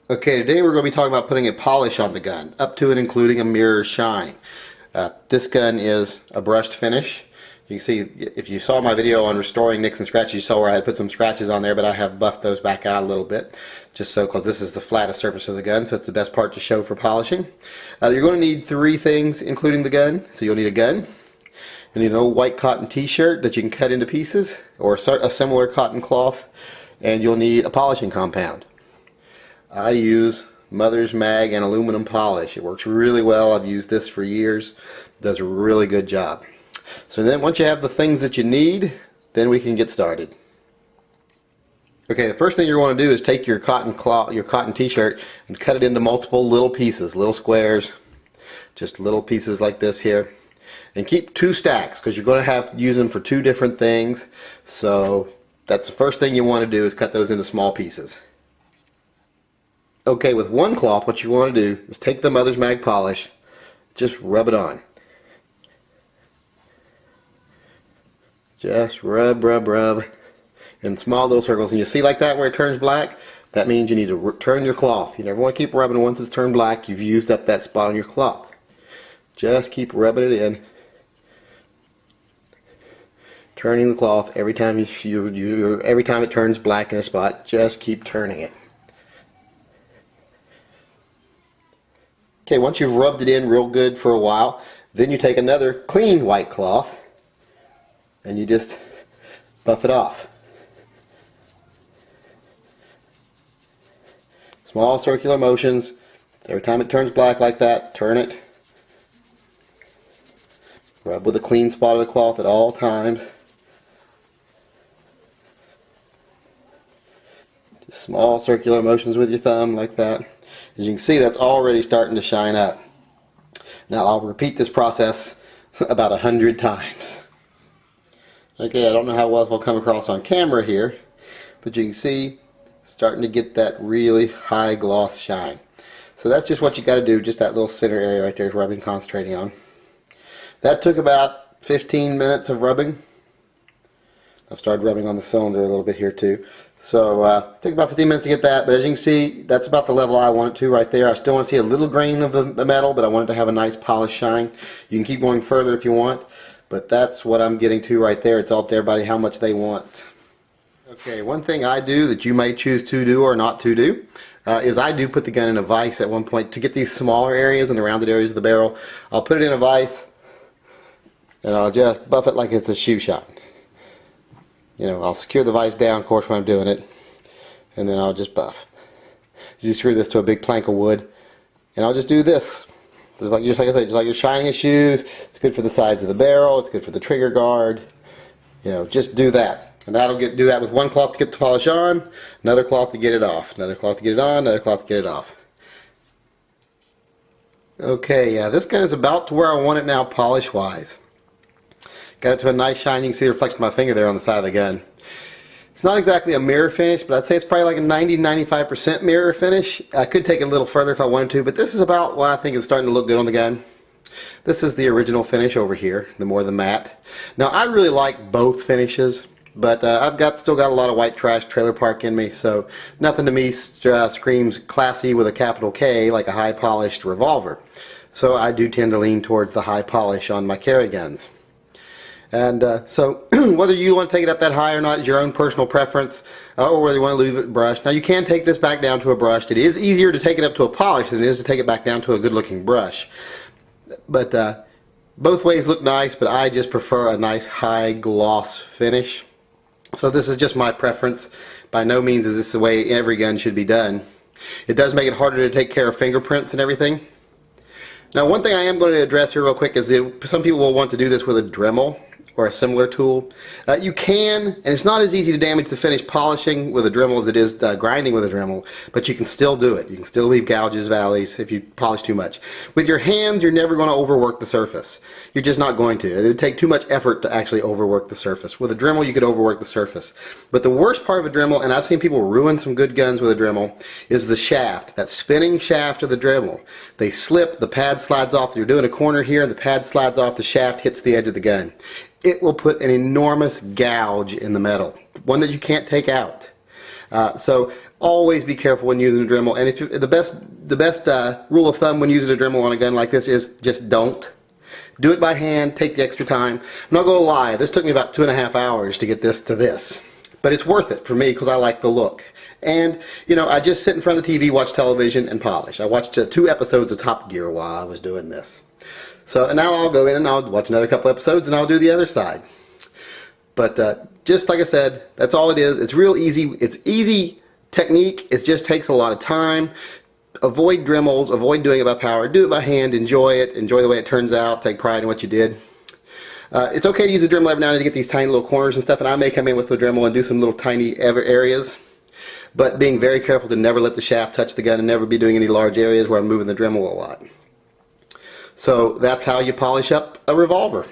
Okay, today we're going to be talking about putting a polish on the gun, up to and including a mirror shine. This gun is a brushed finish. You can see, if you saw my video on restoring nicks and scratches, you saw where I had put some scratches on there, but I have buffed those back out a little bit, just so, because this is the flattest surface of the gun, so it's the best part to show for polishing. You're going to need three things, including the gun. So you'll need a gun, you need an old white cotton t-shirt that you can cut into pieces, or a similar cotton cloth, and you'll need a polishing compound. I use Mother's Mag and aluminum polish. It works really well. I've used this for years. It does a really good job. So then once you have the things that you need, then we can get started. Okay, the first thing you're going to do is take your cotton cloth, your cotton t-shirt, and cut it into multiple little pieces, little squares, just little pieces like this here. And keep two stacks, because you're going to use them for two different things. So that's the first thing you want to do, is cut those into small pieces. Okay, with one cloth, what you want to do is take the Mother's Mag polish, just rub it on. Just rub, rub, rub in small little circles. And you see like that where it turns black? That means you need to turn your cloth. You never want to keep rubbing. Once it's turned black, you've used up that spot on your cloth. Just keep rubbing it in. Turning the cloth every time every time it turns black in a spot, just keep turning it. Okay, once you've rubbed it in real good for a while, then you take another clean white cloth and you just buff it off. Small circular motions. Every time it turns black like that, turn it. Rub with a clean spot of the cloth at all times. Just small circular motions with your thumb like that. As you can see, that's already starting to shine up. Now I'll repeat this process about 100 times. Okay, I don't know how well it'll come across on camera here, but you can see starting to get that really high gloss shine. So that's just what you got to do, just that little center area right there is where I've been concentrating on. That took about 15 minutes of rubbing. I've started rubbing on the cylinder a little bit here too. So it took about 15 minutes to get that, but as you can see, that's about the level I want it to right there. I still want to see a little grain of the metal, but I want it to have a nice polished shine. You can keep going further if you want, but that's what I'm getting to right there. It's all up to everybody how much they want. Okay, one thing I do that you may choose to do or not to do is I do put the gun in a vise at one point to get these smaller areas and the rounded areas of the barrel. I'll put it in a vise and I'll just buff it like it's a shoe shot. You know, I'll secure the vise down, of course, when I'm doing it, and then I'll just buff. You screw this to a big plank of wood, and I'll just do this. Just like I said, just like you're shining a shoes. It's good for the sides of the barrel. It's good for the trigger guard. You know, just do that, and do that with one cloth to get the polish on, another cloth to get it off, another cloth to get it on, another cloth to get it off. Okay, yeah, this gun is about to where I want it now, polish-wise. Got it to a nice shine. You can see the reflection of my finger there on the side of the gun. It's not exactly a mirror finish, but I'd say it's probably like a 90-95% mirror finish. I could take it a little further if I wanted to, but this is about what I think is starting to look good on the gun. This is the original finish over here, the more the matte. Now I really like both finishes, but I've still got a lot of white trash trailer park in me, so nothing to me screams classy with a capital K like a high polished revolver. So I do tend to lean towards the high polish on my carry guns. And so whether you want to take it up that high or not is your own personal preference, or whether you want to leave it brushed. Now you can take this back down to a brushed. It is easier to take it up to a polish than it is to take it back down to a good looking brush. But both ways look nice, but I just prefer a nice high gloss finish. So this is just my preference. By no means is this the way every gun should be done. It does make it harder to take care of fingerprints and everything. Now one thing I am going to address here real quick is that some people will want to do this with a Dremel or a similar tool. You can, and it's not as easy to damage the finish polishing with a Dremel as it is grinding with a Dremel, but you can still do it. You can still leave gouges, valleys if you polish too much. With your hands, you're never going to overwork the surface. You're just not going to. It would take too much effort to actually overwork the surface. With a Dremel, you could overwork the surface. But the worst part of a Dremel, and I've seen people ruin some good guns with a Dremel, is the shaft, that spinning shaft of the Dremel. They slip, the pad slides off. You're doing a corner here, and the pad slides off, the shaft hits the edge of the gun. It will put an enormous gouge in the metal, one that you can't take out. So always be careful when using a Dremel. And if you, the best rule of thumb when using a Dremel on a gun like this is just don't. Do it by hand, take the extra time. I'm not going to lie, this took me about 2.5 hours to get this to this. But it's worth it for me because I like the look. And, you know, I just sit in front of the TV, watch television, and polish. I watched 2 episodes of Top Gear while I was doing this. So and now I'll go in and I'll watch another couple episodes and I'll do the other side. But just like I said, that's all it is. It's real easy. It's easy technique. It just takes a lot of time. Avoid Dremels. Avoid doing it by power. Do it by hand. Enjoy it. Enjoy the way it turns out. Take pride in what you did. It's okay to use a Dremel every now and then to get these tiny little corners and stuff, and I may come in with the Dremel and do some little tiny areas. But being very careful to never let the shaft touch the gun and never be doing any large areas where I'm moving the Dremel a lot. So that's how you polish up a revolver.